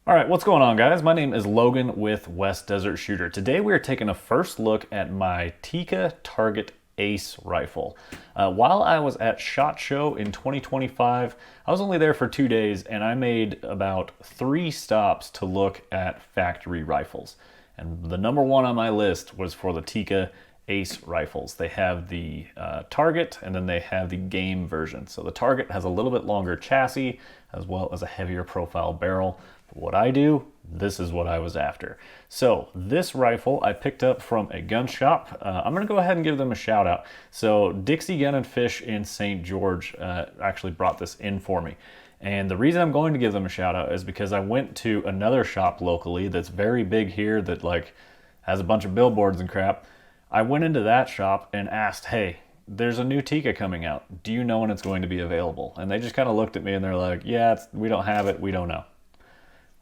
All right, what's going on, guys? My name is Logan with West Desert Shooter. Today we are taking a first look at my Tikka Target Ace rifle. While I was at SHOT Show in 2025, I was only there for 2 days and I made about 3 stops to look at factory rifles. And the number one on my list was for the Tikka Ace rifles. They have the Target and then they have the Game version. So the Target has a little bit longer chassis as well as a heavier profile barrel. For what I do, this is what I was after. So this rifle I picked up from a gun shop. I'm gonna go ahead and give them a shout out. So Dixie Gun and Fish in St. George actually brought this in for me. And the reason I'm going to give them a shout out is because I went to another shop locally that's very big here that like has a bunch of billboards and crap. I went into that shop and asked, hey, there's a new Tikka coming out. Do you know when it's going to be available? And they just kind of looked at me and they're like, yeah, we don't have it. We don't know.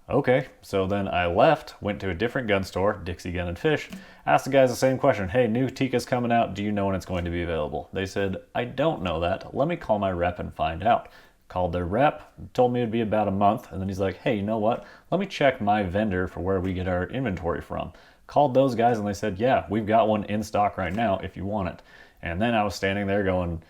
Okay, so then I left, went to a different gun store, Dixie Gun and Fish, asked the guys the same question. Hey, new Tikka's coming out. Do you know when it's going to be available? They said, I don't know that. Let me call my rep and find out. Called their rep, told me it'd be about a month, and then he's like, hey, you know what? Let me check my vendor for where we get our inventory from. Called those guys and they said, yeah, we've got one in stock right now if you want it. And then I was standing there going,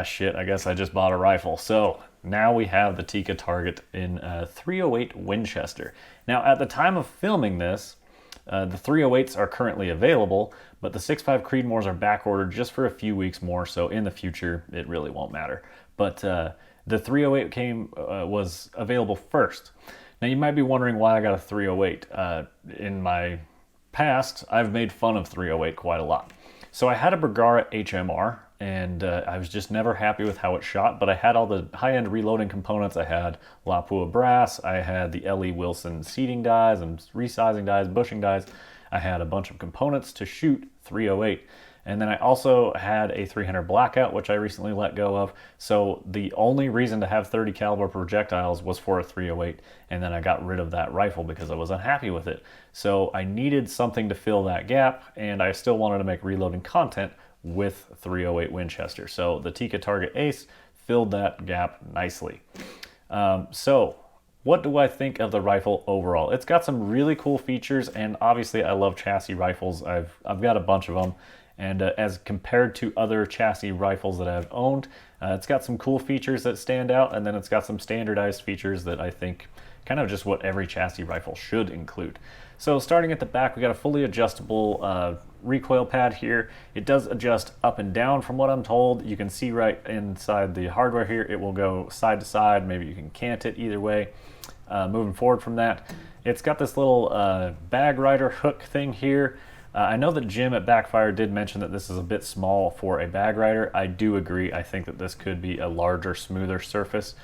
shit, I guess I just bought a rifle. So now we have the Tikka Target in 308 Winchester. Now at the time of filming this, the 308s are currently available, but the 6.5 Creedmoors are back ordered just for a few weeks more, so in the future it really won't matter. But the 308 was available first. Now you might be wondering why I got a 308. In my past, I've made fun of 308 quite a lot. So I had a Bergara HMR, and I was just never happy with how it shot, but I had all the high-end reloading components. I had Lapua brass, I had the L.E. Wilson seating dies and resizing dies, bushing dies. I had a bunch of components to shoot 308. And then I also had a 300 Blackout, which I recently let go of. So the only reason to have 30 caliber projectiles was for a 308, and then I got rid of that rifle because I was unhappy with it. So I needed something to fill that gap, and I still wanted to make reloading content with 308 Winchester. So the Tikka Target Ace filled that gap nicely. So what do I think of the rifle overall? It's got some really cool features, and obviously I love chassis rifles. I've got a bunch of them. And as compared to other chassis rifles that I've owned, it's got some cool features that stand out, and then it's got some standardized features that I think kind of just what every chassis rifle should include. So starting at the back, we got a fully adjustable recoil pad here. It does adjust up and down from what I'm told. You can see right inside the hardware here, it will go side to side. Maybe you can cant it either way. Moving forward from that, it's got this little bag rider hook thing here. I know that Jim at Backfire did mention that this is a bit small for a bag rider. I do agree. I think that this could be a larger, smoother surface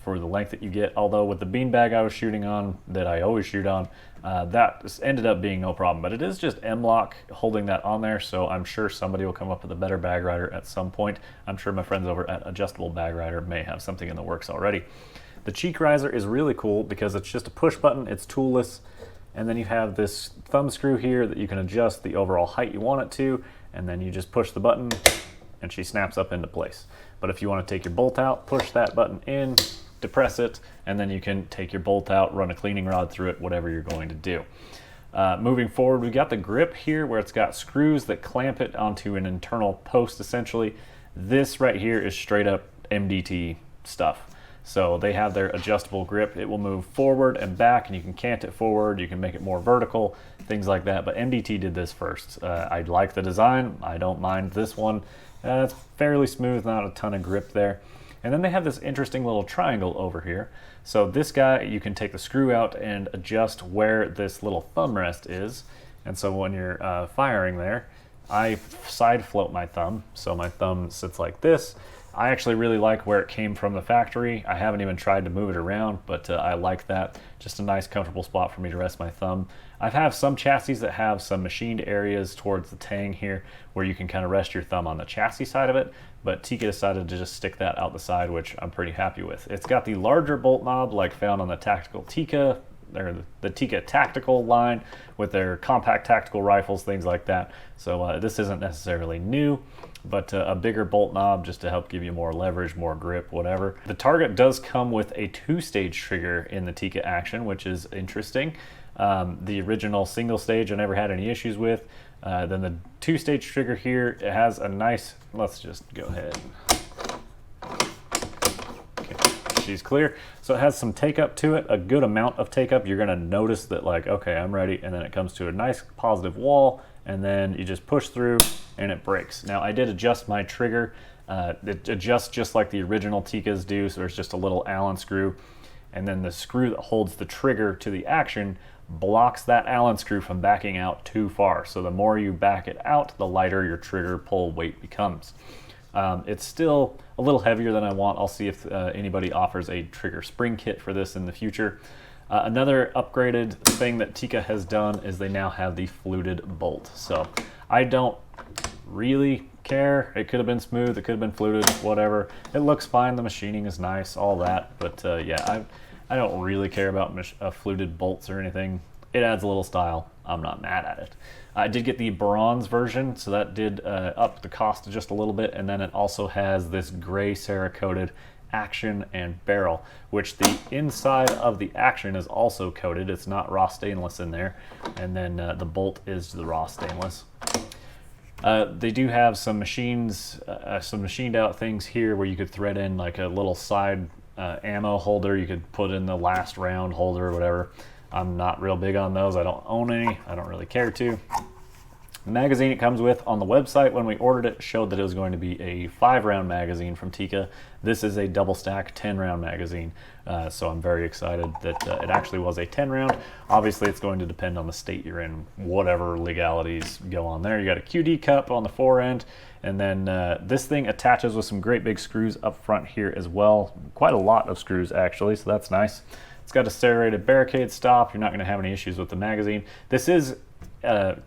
for the length that you get. Although with the beanbag I was shooting on, that I always shoot on, that ended up being no problem. But it is just M-LOK holding that on there, so I'm sure somebody will come up with a better bag rider at some point. I'm sure my friends over at Adjustable Bag Rider may have something in the works already. The cheek riser is really cool because it's just a push button. It's toolless. And then you have this thumb screw here that you can adjust the overall height you want it to, and then you just push the button and she snaps up into place. But if you want to take your bolt out, push that button in, depress it, and then you can take your bolt out, run a cleaning rod through it, whatever you're going to do. Moving forward, we got the grip here where it's got screws that clamp it onto an internal post essentially. This right here is straight up MDT stuff. So they have their adjustable grip. It will move forward and back, and you can cant it forward, you can make it more vertical, things like that. But MDT did this first. I like the design. I don't mind this one. It's fairly smooth, not a ton of grip there. And then they have this interesting little triangle over here. So this guy, you can take the screw out and adjust where this little thumb rest is. And so when you're firing there, I side float my thumb. So my thumb sits like this. I actually really like where it came from the factory. I haven't even tried to move it around, but I like that. Just a nice, comfortable spot for me to rest my thumb. I have some chassis that have some machined areas towards the tang here where you can kind of rest your thumb on the chassis side of it, but Tikka decided to just stick that out the side, which I'm pretty happy with. It's got the larger bolt knob like found on the Tactical Tikka the Tikka tactical line with their compact tactical rifles, things like that. So this isn't necessarily new, but a bigger bolt knob just to help give you more leverage, more grip, whatever. The target does come with a 2-stage trigger in the Tikka action, which is interesting. The original single stage I never had any issues with. Then the 2-stage trigger here, it has a nice, let's just go ahead. Okay, she's clear. So it has some take up to it, a good amount of take up. You're gonna notice that, like, okay, I'm ready. And then it comes to a nice positive wall, and then you just push through and it breaks. Now I did adjust my trigger. It adjusts just like the original Tikkas do. So there's just a little Allen screw, and then the screw that holds the trigger to the action blocks that Allen screw from backing out too far. So the more you back it out, the lighter your trigger pull weight becomes. It's still a little heavier than I want. I'll see if anybody offers a trigger spring kit for this in the future. Another upgraded thing that Tikka has done is they now have the fluted bolt. So I don't really care. It could have been smooth, it could have been fluted, whatever. It looks fine, the machining is nice, all that. But yeah, I don't really care about fluted bolts or anything. It adds a little style. I'm not mad at it. I did get the bronze version, so that did up the cost just a little bit, and then it also has this gray Cerakoted action and barrel, which the inside of the action is also coated. It's not raw stainless in there, and then the bolt is the raw stainless. They do have some machined out things here where you could thread in like a little side ammo holder. You could put in the last round holder or whatever. I'm not real big on those. I don't own any. I don't really care to. The magazine it comes with on the website when we ordered it showed that it was going to be a 5-round magazine from Tikka. This is a double stack 10-round magazine. So I'm very excited that it actually was a 10-round. Obviously it's going to depend on the state you're in, whatever legalities go on there. You got a QD cup on the fore end, and then this thing attaches with some great big screws up front here as well. Quite a lot of screws actually, so that's nice. It's got a serrated barricade stop. You're not going to have any issues with the magazine. This is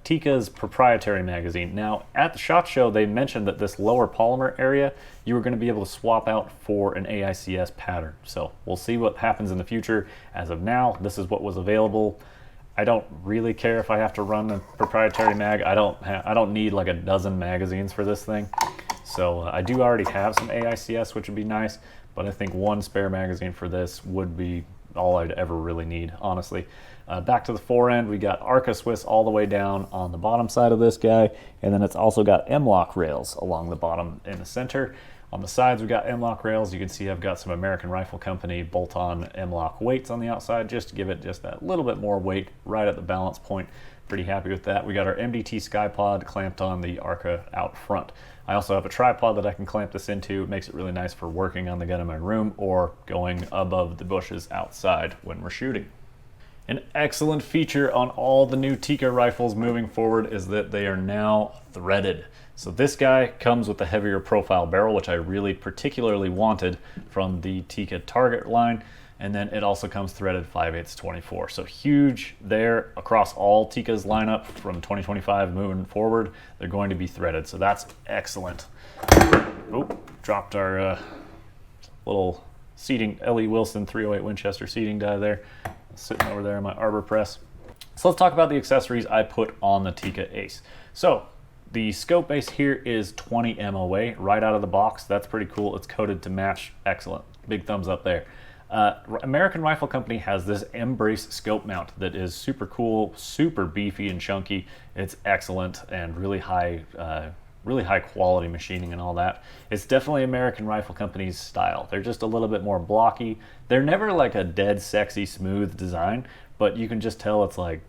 Tikka's proprietary magazine. Now, at the SHOT Show, they mentioned that this lower polymer area, you were going to be able to swap out for an AICS pattern. So we'll see what happens in the future. As of now, this is what was available. I don't really care if I have to run a proprietary mag. I don't need like a dozen magazines for this thing. So I do already have some AICS, which would be nice, but I think one spare magazine for this would be all I'd ever really need, honestly. Back to the fore end, we got Arca Swiss all the way down on the bottom side of this guy, and then it's also got M-LOK rails along the bottom in the center. On the sides, we got M-LOK rails. You can see I've got some American Rifle Company bolt-on M-LOK weights on the outside, just to give it just that little bit more weight right at the balance point. Pretty happy with that. We got our MDT SkyPod clamped on the Arca out front. I also have a tripod that I can clamp this into. It makes it really nice for working on the gun in my room or going above the bushes outside when we're shooting. An excellent feature on all the new Tikka rifles moving forward is that they are now threaded. So this guy comes with a heavier profile barrel, which I really particularly wanted from the Tikka Target line. And then it also comes threaded 5/8-24. So huge there across all Tikka's lineup from 2025 moving forward. They're going to be threaded, so that's excellent. Oh, dropped our little seating, L.E. Wilson 308 Winchester seating die there. Sitting over there in my arbor press. So let's talk about the accessories I put on the Tikka Ace. So the scope base here is 20 MOA right out of the box. That's pretty cool. It's coated to match. Excellent. Big thumbs up there. American Rifle Company has this M-Brace scope mount that is super cool, super beefy and chunky. It's excellent and really high quality machining and all that. It's definitely American Rifle Company's style. They're just a little bit more blocky. They're never like a dead sexy smooth design, but you can just tell it's like,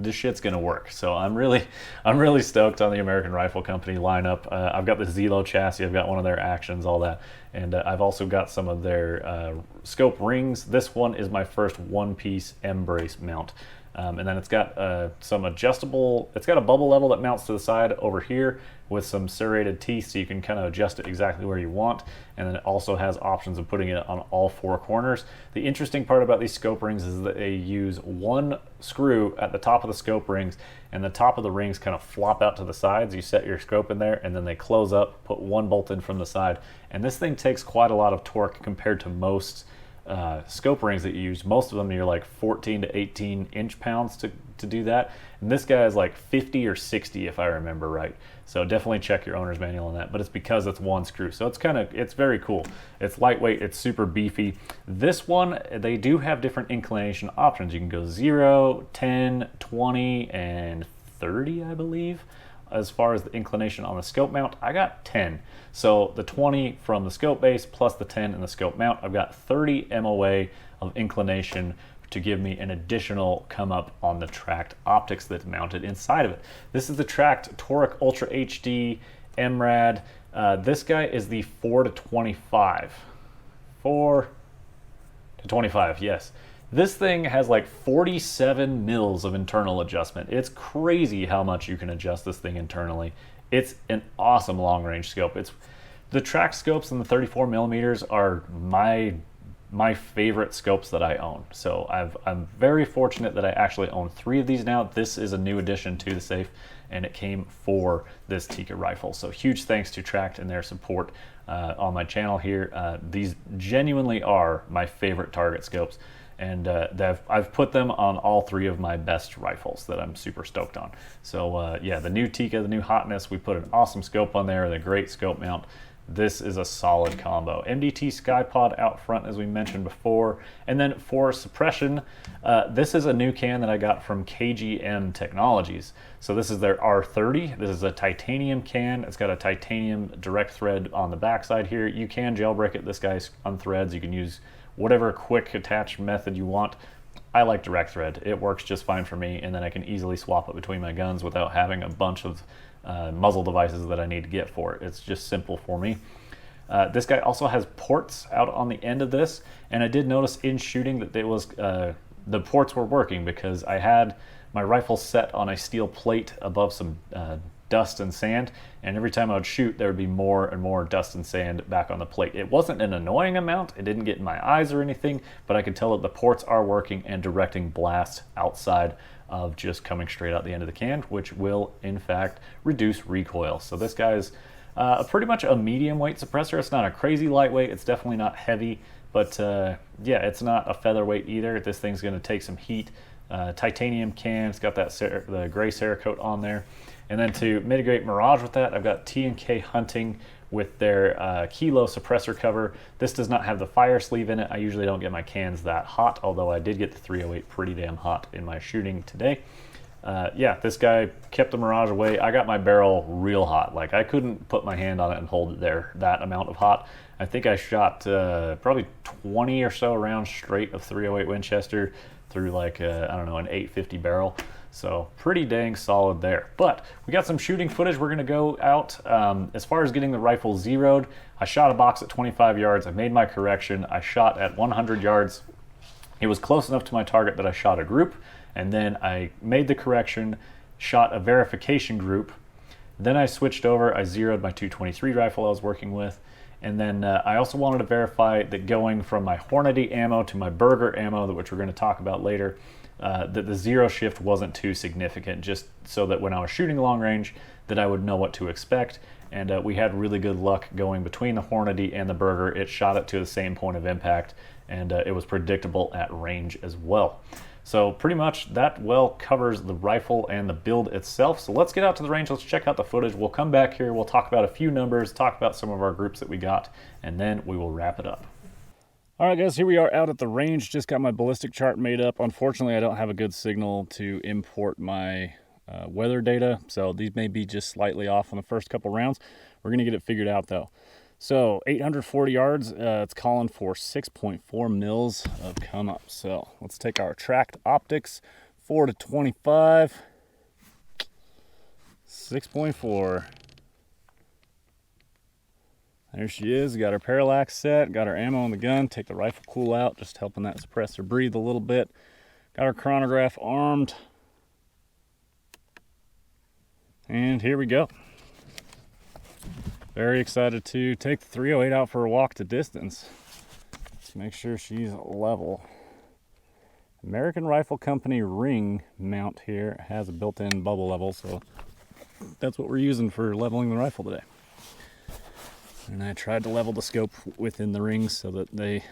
this shit's gonna work. So I'm really stoked on the American Rifle Company lineup. I've got the Zelo chassis, I've got one of their actions, all that, and I've also got some of their scope rings. This one is my first one-piece M-Brace mount. And then it's got some adjustable, it's got a bubble level that mounts to the side over here with some serrated teeth, so you can kind of adjust it exactly where you want. And then it also has options of putting it on all 4 corners. The interesting part about these scope rings is that they use one screw at the top of the scope rings, and the top of the rings kind of flop out to the sides. You set your scope in there, and then they close up, put one bolt in from the side. And this thing takes quite a lot of torque compared to most scope rings that you use, most of them you're like 14 to 18 inch pounds to do that. And this guy is like 50 or 60 if I remember right. So definitely check your owner's manual on that, but it's because it's one screw. So it's very cool. It's lightweight, it's super beefy. This one, they do have different inclination options. You can go 0, 10, 20, and 30, I believe. As far as the inclination on the scope mount, I got 10. So the 20 from the scope base plus the 10 in the scope mount, I've got 30 MOA of inclination to give me an additional come up on the Tract Optics that's mounted inside of it. This is the Tract Toric Ultra HD MRAD. This guy is the 4 to 25. 4 to 25, yes. This thing has like 47 mils of internal adjustment. It's crazy how much you can adjust this thing internally. It's an awesome long range scope. The Tract scopes and the 34 millimeters are my favorite scopes that I own. So I'm very fortunate that I actually own 3 of these now. This is a new addition to the safe, and it came for this Tikka rifle. So huge thanks to Tract and their support on my channel here. These genuinely are my favorite target scopes. And I've put them on all 3 of my best rifles that I'm super stoked on. So yeah, the new Tikka, the new Hotness, we put an awesome scope on there, the great scope mount. This is a solid combo. MDT SkyPod out front, as we mentioned before. And then for suppression, this is a new can that I got from KGM Technologies. So this is their R30. This is a titanium can. It's got a titanium direct thread on the backside here. You can jailbreak it. This guy's on threads. You can use whatever quick attach method you want. I like direct thread. It works just fine for me, and then I can easily swap it between my guns without having a bunch of muzzle devices that I need to get for it. It's just simple for me. This guy also has ports out on the end of this, and I did notice in shooting that the ports were working because I had my rifle set on a steel plate above some dust and sand, and every time I would shoot there would be more and more dust and sand back on the plate. It wasn't an annoying amount, it didn't get in my eyes or anything, but I could tell that the ports are working and directing blast outside of just coming straight out the end of the can, which will in fact reduce recoil. So this guy's pretty much a medium weight suppressor. It's not a crazy lightweight, it's definitely not heavy, but yeah, it's not a featherweight either. This thing's going to take some heat. Titanium can, it's got that the gray Cerakote on there. And then to mitigate mirage with that, I've got T&K Hunting with their Kilo suppressor cover. This does not have the fire sleeve in it. I usually don't get my cans that hot, although I did get the 308 pretty damn hot in my shooting today. Yeah, this guy kept the mirage away. I got my barrel real hot. Like, I couldn't put my hand on it and hold it there that amount of hot. I think I shot probably 20 or so rounds straight of 308 Winchester through like, I don't know, an 850 barrel. So pretty dang solid there. But we got some shooting footage. We're going to go out. As far as getting the rifle zeroed, I shot a box at 25 yards. I made my correction. I shot at 100 yards. It was close enough to my target that I shot a group. And then I made the correction, shot a verification group. Then I switched over. I zeroed my 223 rifle I was working with. And then I also wanted to verify that going from my Hornady ammo to my Burger ammo, which we're going to talk about later, that the zero shift wasn't too significant, just so that when I was shooting long range that I would know what to expect. And we had really good luck going between the Hornady and the Burger. It shot it to the same point of impact, and it was predictable at range as well. So pretty much that well covers the rifle and the build itself. So let's get out to the range, let's check out the footage. We'll come back here, we'll talk about a few numbers, talk about some of our groups that we got, and then we will wrap it up. All right, guys, here we are out at the range. Just got my ballistic chart made up. Unfortunately, I don't have a good signal to import my weather data, so these may be just slightly off on the first couple rounds. We're gonna get it figured out though. So 840 yards, it's calling for 6.4 mils of come up. So let's take our Tract Optics, 4 to 25, 6.4. There she is. Got her parallax set, got our ammo on the gun, take the rifle cool out, just helping that suppressor breathe a little bit. Got our chronograph armed. And here we go. Very excited to take the 308 out for a walk to distance. Let's make sure she's level. American Rifle Company ring mount here has a built-in bubble level, so that's what we're using for leveling the rifle today. And I tried to level the scope within the rings so that they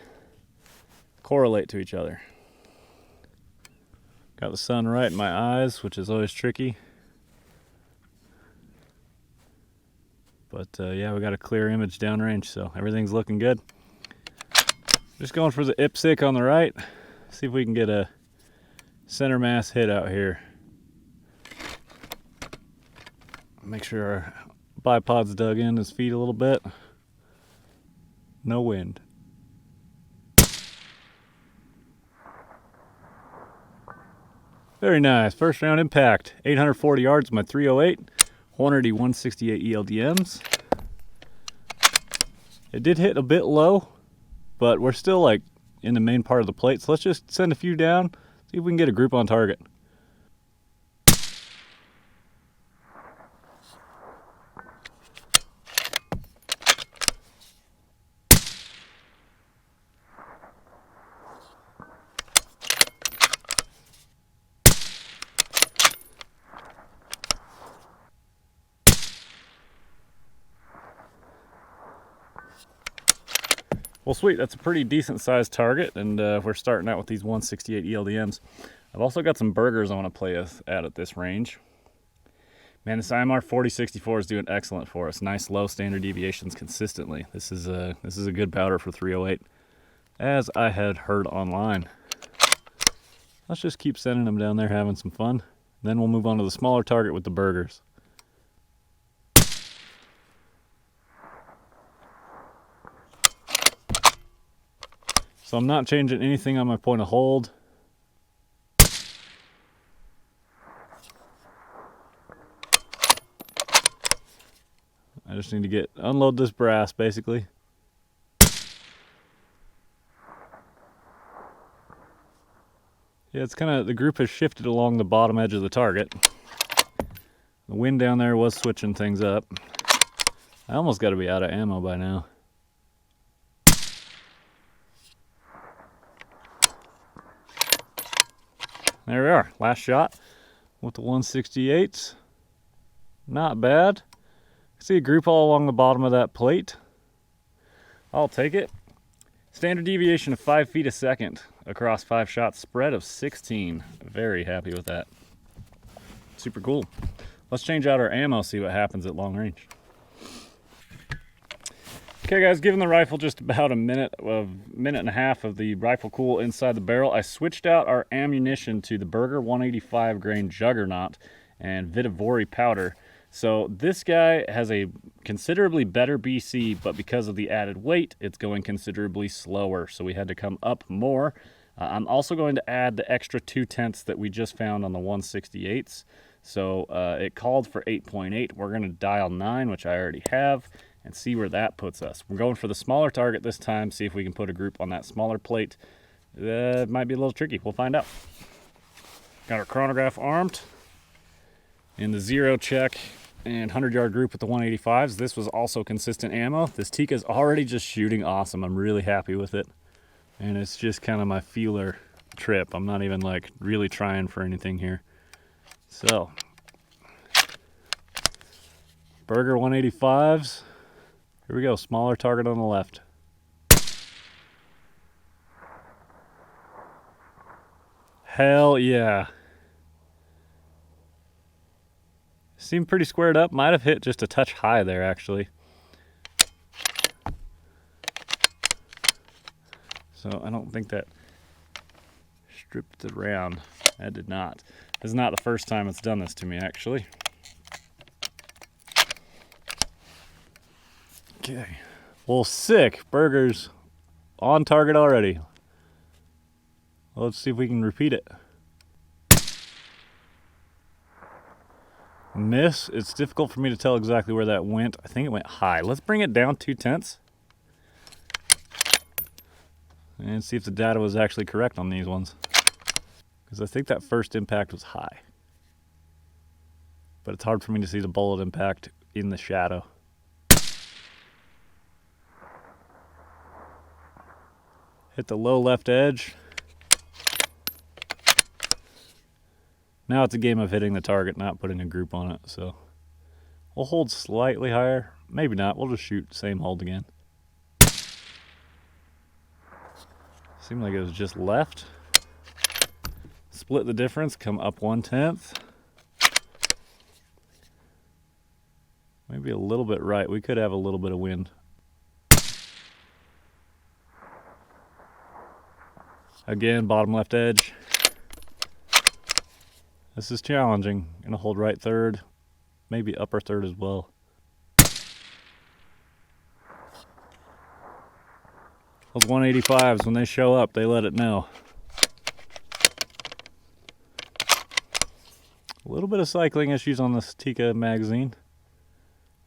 correlate to each other. Got the sun right in my eyes, which is always tricky. But yeah, we got a clear image downrange, so everything's looking good. Just going for the IPSC on the right. See if we can get a center mass hit out here. Make sure our bipod's dug in his feet a little bit. No wind. Very nice. First round impact. 840 yards, my 308. Hornady 168 ELDMs. It did hit a bit low, but we're still like in the main part of the plate. So let's just send a few down, see if we can get a group on target. Well, sweet, that's a pretty decent sized target, and we're starting out with these 168 ELDMs. I've also got some burgers I want to play at this range. Man, this IMR 4064 is doing excellent for us. Nice low standard deviations consistently. This is a good powder for 308, as I had heard online. Let's just keep sending them down there, having some fun. Then we'll move on to the smaller target with the burgers. So I'm not changing anything on my point of hold. I just need to unload this brass basically. Yeah, it's kind of, the group has shifted along the bottom edge of the target. The wind down there was switching things up. I almost got to be out of ammo by now. There we are, last shot with the 168s. Not bad. See a group all along the bottom of that plate. I'll take it. Standard deviation of 5 feet a second across 5 shots, spread of 16. Very happy with that. Super cool. Let's change out our ammo, see what happens at long range. Okay guys, giving the rifle just about a minute and a half of the rifle cool inside the barrel, I switched out our ammunition to the Berger 185 grain Juggernaut and Vitavori powder. So this guy has a considerably better BC, but because of the added weight, it's going considerably slower. So we had to come up more. I'm also going to add the extra 2/10 that we just found on the 168s. So it called for 8.8. We're going to dial 9, which I already have, and see where that puts us. We're going for the smaller target this time, see if we can put a group on that smaller plate. That might be a little tricky. We'll find out. Got our chronograph armed in the 0 check and 100-yard group with the 185s. This was also consistent ammo. This Tikka is already just shooting awesome. I'm really happy with it. And it's just kind of my feeler trip. I'm not even like really trying for anything here. So, Berger 185s. Here we go, smaller target on the left. Hell yeah. Seemed pretty squared up. Might have hit just a touch high there, actually. So I don't think that stripped it around. That did not. This is not the first time it's done this to me, actually. Okay. Well, sick. Burgers on target already. Let's see if we can repeat it. Miss. It's difficult for me to tell exactly where that went. I think it went high. Let's bring it down 2/10 and see if the data was actually correct on these ones. Because I think that first impact was high. But it's hard for me to see the bullet impact in the shadow. Hit the low left edge. Now it's a game of hitting the target, not putting a group on it. So we'll hold slightly higher. Maybe not. We'll just shoot same hold again. Seemed like it was just left. Split the difference, come up 1/10. Maybe a little bit right. We could have a little bit of wind. Again, bottom left edge. This is challenging. Gonna hold right third, maybe upper third as well. Those 185s, when they show up, they let it know. A little bit of cycling issues on this Tikka magazine.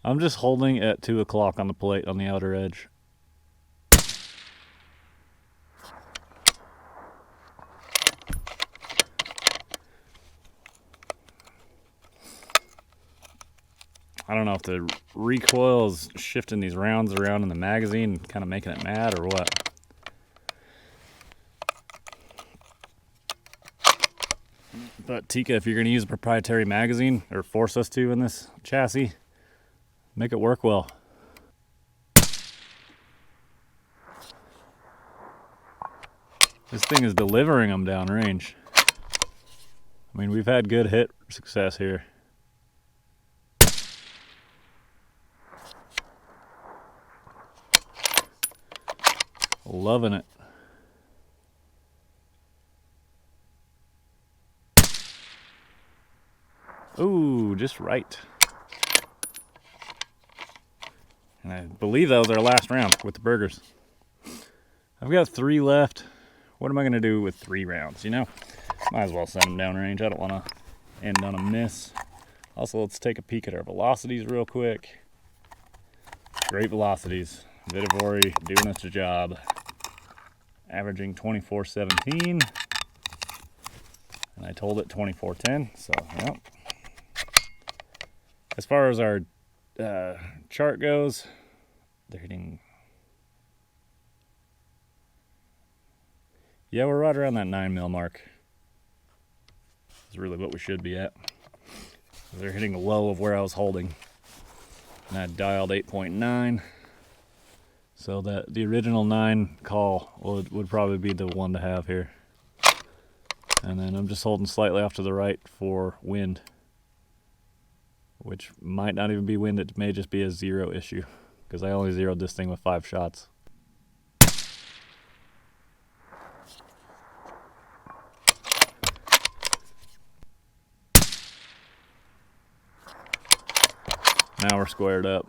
I'm just holding at 2 o'clock on the plate on the outer edge. I don't know if the recoil is shifting these rounds around in the magazine and kind of making it mad or what. But Tikka, if you're going to use a proprietary magazine, or force us to in this chassis, make it work well. This thing is delivering them downrange. I mean, we've had good hit success here. Loving it. Ooh, just right. And I believe that was our last round with the burgers. I've got 3 left. What am I going to do with 3 rounds, you know? Might as well send them downrange. I don't want to end on a miss. Also, let's take a peek at our velocities real quick. Great velocities. Vitivori doing its job. Averaging 24.17. And I told it 24.10, so, yep. As far as our chart goes, they're hitting... Yeah, we're right around that 9 mil mark. That's really what we should be at. They're hitting the low of where I was holding. And I dialed 8.9. So that the original 9 call would probably be the one to have here. And then I'm just holding slightly off to the right for wind, which might not even be wind. It may just be a 0 issue because I only zeroed this thing with 5 shots. Now we're squared up.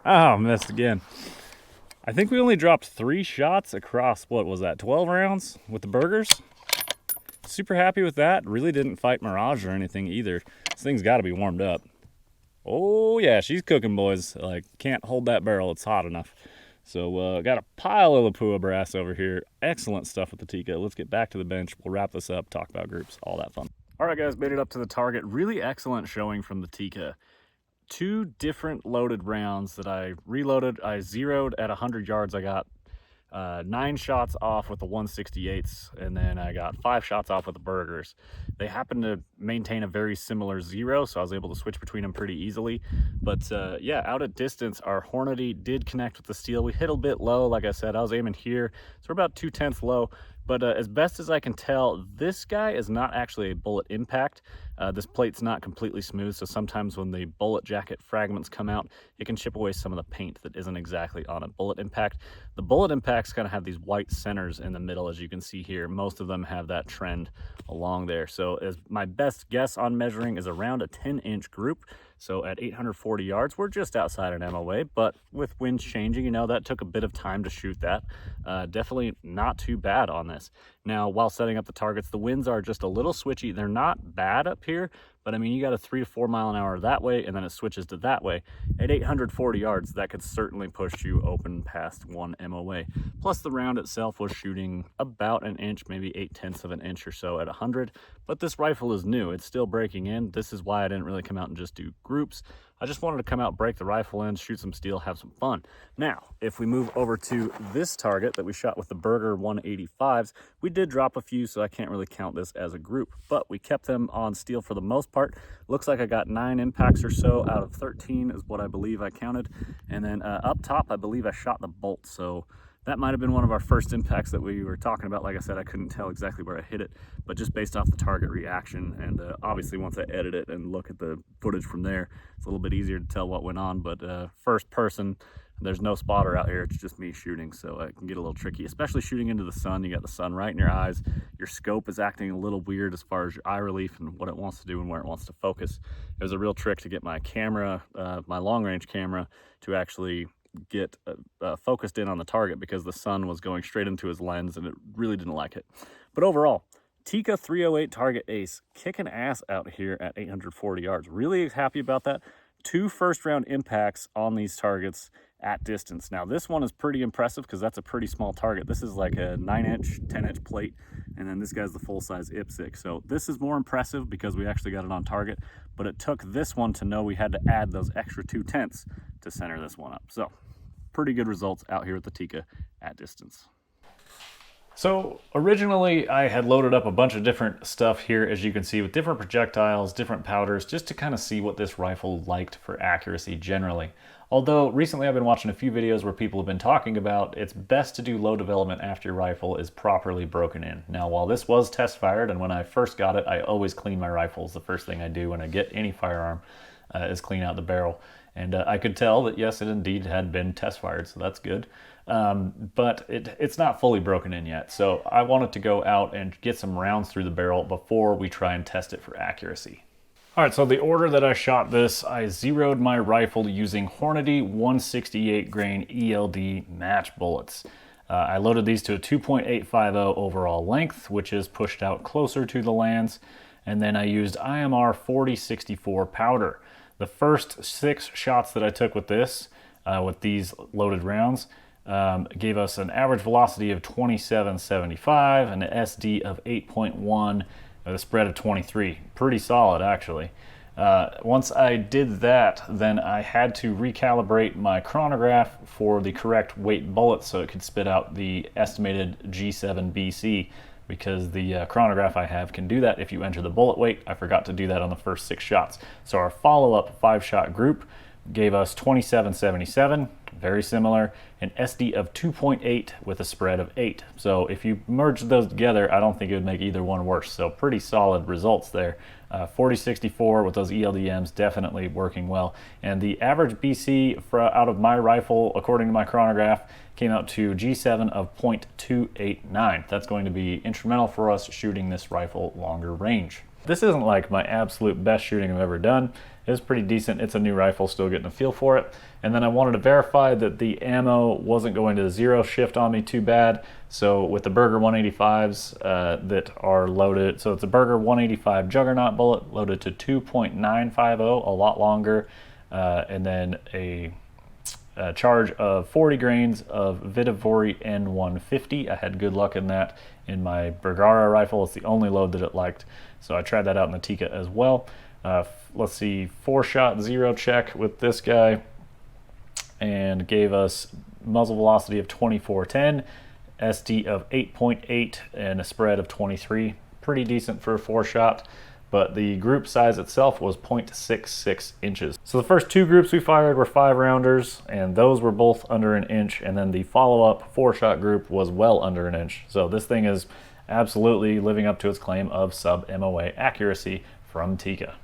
Oh, missed again. I think we only dropped 3 shots across, what was that, 12 rounds with the burgers? Super happy with that. Really didn't fight Mirage or anything either. This thing's got to be warmed up. Oh yeah, she's cooking, boys. Like, can't hold that barrel, it's hot enough. So got a pile of Lapua brass over here. Excellent stuff with the Tikka. Let's get back to the bench. We'll wrap this up, talk about groups, all that fun. All right, guys, made it up to the target. Really excellent showing from the Tikka. 2 different loaded rounds that I reloaded. I zeroed at 100 yards. I got 9 shots off with the 168s, and then I got 5 shots off with the burgers. They happen to maintain a very similar 0, so I was able to switch between them pretty easily. But yeah, out at distance, our Hornady did connect with the steel. We hit a bit low, like I said. I was aiming here, so we're about 2/10 low. But as best as I can tell, this guy is not actually a bullet impact. This plate's not completely smooth, so sometimes when the bullet jacket fragments come out, it can chip away some of the paint that isn't exactly on a bullet impact. The bullet impacts kind of have these white centers in the middle, as you can see here. Most of them have that trend along there. So as my best guess on measuring is around a 10-inch group. So at 840 yards, we're just outside an MOA, but with winds changing, you know, that took a bit of time to shoot that. Definitely not too bad on this. Now, while setting up the targets, the winds are just a little switchy. They're not bad up here, but I mean, you got a 3 to 4 mile an hour that way, and then it switches to that way. At 840 yards, that could certainly push you open past 1 MOA. Plus, the round itself was shooting about an inch, maybe 8/10 of an inch or so at 100. But this rifle is new. It's still breaking in. This is why I didn't really come out and just do groups. I just wanted to come out, break the rifle in, shoot some steel, have some fun. Now, if we move over to this target that we shot with the Berger 185s, we did drop a few, so I can't really count this as a group, but we kept them on steel for the most part. Looks like I got 9 impacts or so out of 13 is what I believe I counted. And then up top, I believe I shot the bolt, so that might have been one of our first impacts that we were talking about. Like I said, I couldn't tell exactly where I hit it, but just based off the target reaction, and obviously once I edit it and look at the footage from there, it's a little bit easier to tell what went on. But first person, there's no spotter out here, it's just me shooting, so it can get a little tricky, especially shooting into the sun. You got the sun right in your eyes, your scope is acting a little weird as far as your eye relief and what it wants to do and where it wants to focus. It was a real trick to get my camera, my long range camera, to actually get focused in on the target, because the sun was going straight into his lens and it really didn't like it. But overall, Tikka 308 target ace, kicking ass out here at 840 yards. Really happy about that. 2 first round impacts on these targets at distance. Now this one is pretty impressive because that's a pretty small target. This is like a 9-inch, 10-inch plate, and then this guy's the full-size IPSC. So this is more impressive because we actually got it on target, but it took this one to know we had to add those extra 2/10 to center this one up. So pretty good results out here at the Tikka at distance. So originally I had loaded up a bunch of different stuff here, as you can see, with different projectiles, different powders, just to kind of see what this rifle liked for accuracy generally. Although recently I've been watching a few videos where people have been talking about it's best to do low development after your rifle is properly broken in. Now, while this was test fired, and when I first got it, I always clean my rifles. The first thing I do when I get any firearm is clean out the barrel. And I could tell that, yes, it indeed had been test fired, so that's good. But it's not fully broken in yet. So I wanted to go out and get some rounds through the barrel before we try and test it for accuracy. All right, so the order that I shot this, I zeroed my rifle using Hornady 168 grain ELD match bullets. I loaded these to a 2.850 overall length, which is pushed out closer to the lands. And then I used IMR 4064 powder. The first 6 shots that I took with this, with these loaded rounds, gave us an average velocity of 27.75 and an SD of 8.1, with a spread of 23. Pretty solid, actually. Once I did that, then I had to recalibrate my chronograph for the correct weight bullet so it could spit out the estimated G7 BC, because the chronograph I have can do that if you enter the bullet weight. I forgot to do that on the first 6 shots. So our follow-up 5-shot group gave us 27.77, very similar, an SD of 2.8 with a spread of 8. So if you merge those together, I don't think it would make either one worse. So pretty solid results there. 4064 with those ELDMs definitely working well. And the average BC out of my rifle, according to my chronograph, came out to G7 of 0.289. That's going to be instrumental for us shooting this rifle longer range. This isn't like my absolute best shooting I've ever done. It was pretty decent. It's a new rifle, still getting a feel for it. And then I wanted to verify that the ammo wasn't going to zero shift on me too bad. So with the Berger 185s that are loaded, so it's a Berger 185 Juggernaut bullet loaded to 2.950, a lot longer, and then a charge of 40 grains of Vitavori N150. I had good luck in that in my Bergara rifle. It's the only load that it liked. So I tried that out in the Tikka as well. Let's see, 4-shot zero check with this guy, and gave us muzzle velocity of 24.10, SD of 8.8, and a spread of 23. Pretty decent for a 4-shot. But the group size itself was 0.66 inches. So the first 2 groups we fired were 5-rounders, and those were both under an inch, and then the follow-up 4-shot group was well under an inch. So this thing is absolutely living up to its claim of sub-MOA accuracy from Tikka.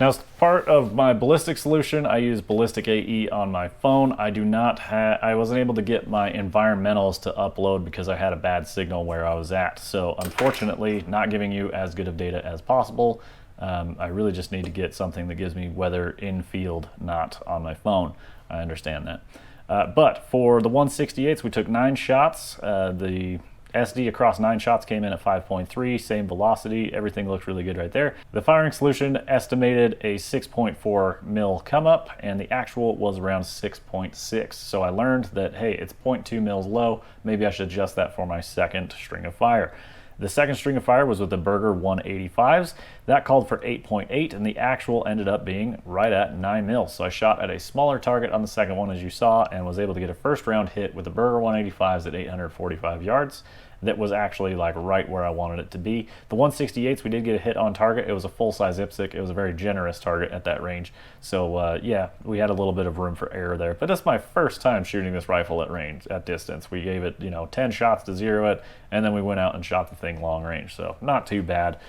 Now, as part of my ballistic solution, I use Ballistic AE on my phone. I wasn't able to get my environmentals to upload because I had a bad signal where I was at. So unfortunately, not giving you as good of data as possible. I really just need to get something that gives me weather in field, not on my phone. I understand that. But for the 168s, we took 9 shots. The SD across 9 shots came in at 5.3, same velocity, everything looked really good right there. The firing solution estimated a 6.4 mil come up, and the actual was around 6.6. So I learned that, hey, it's 0.2 mils low, maybe I should adjust that for my second string of fire. The second string of fire was with the Berger 185s. That called for 8.8, and the actual ended up being right at 9 mils. So I shot at a smaller target on the second one, as you saw, and was able to get a first round hit with the Berger 185s at 845 yards. That was actually like right where I wanted it to be. The 168s, we did get a hit on target. It was a full-size IPSC. It was a very generous target at that range. So yeah, we had a little bit of room for error there. But that's my first time shooting this rifle at range, at distance. We gave it, 10 shots to zero it, and then we went out and shot the thing long range. So not too bad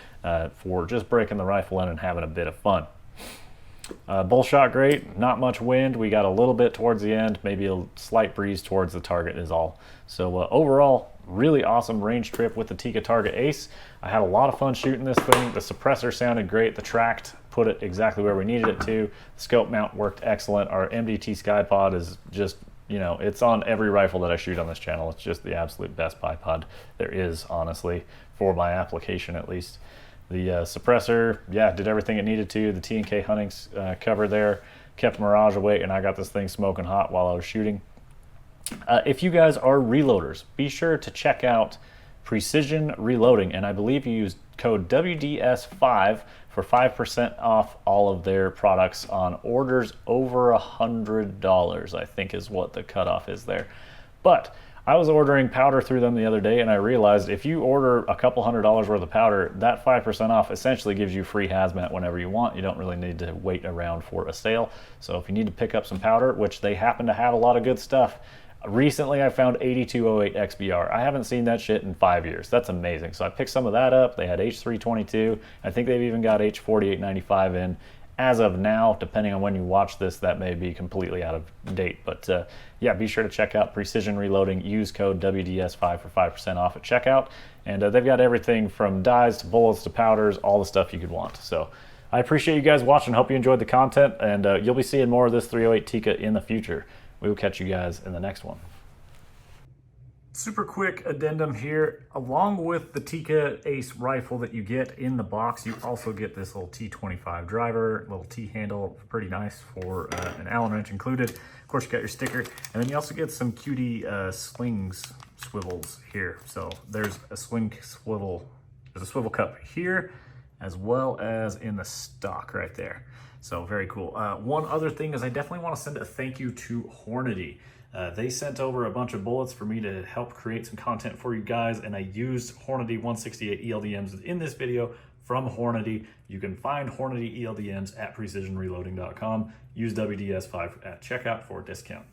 for just breaking the rifle in and having a bit of fun. Bull shot great, not much wind. We got a little bit towards the end, maybe a slight breeze towards the target is all. So overall, really awesome range trip with the Tikka Target Ace. I had a lot of fun shooting this thing. The suppressor sounded great. The Tract put it exactly where we needed it to. The scope mount worked excellent. Our MDT Skypod is just, it's on every rifle that I shoot on this channel. It's just the absolute best bipod there is, honestly, for my application at least. The suppressor, yeah, did everything it needed to. The T&K hunting cover there kept Mirage away, and I got this thing smoking hot while I was shooting. If you guys are reloaders, be sure to check out Precision Reloading, and I believe you use code WDS5 for 5% off all of their products on orders over $100, I think is what the cutoff is there. But I was ordering powder through them the other day, and I realized if you order a couple $100s worth of powder, that 5% off essentially gives you free hazmat whenever you want. You don't really need to wait around for a sale. So if you need to pick up some powder, which they happen to have a lot of good stuff, recently I found 8208 XBR. I haven't seen that shit in 5 years. That's amazing. So I picked some of that up. They had H322. I think they've even got H4895 in. As of now, depending on when you watch this, that may be completely out of date. But yeah, be sure to check out Precision Reloading. Use code WDS5 for 5% off at checkout. And they've got everything from dyes to bullets to powders, all the stuff you could want. So I appreciate you guys watching. Hope you enjoyed the content. And you'll be seeing more of this 308 Tikka in the future. We will catch you guys in the next one. Super quick addendum here. Along with the Tikka Ace rifle that you get in the box, you also get this little T25 driver, little T-handle, pretty nice for an Allen wrench included. Of course, you got your sticker, and then you also get some cutie swivels here. So there's a swivel cup here, as well as in the stock right there. So very cool. One other thing is I definitely want to send a thank you to Hornady. They sent over a bunch of bullets for me to help create some content for you guys, and I used Hornady 168 ELDMs in this video from Hornady. You can find Hornady ELDMs at precisionreloading.com. Use WDS5 at checkout for a discount.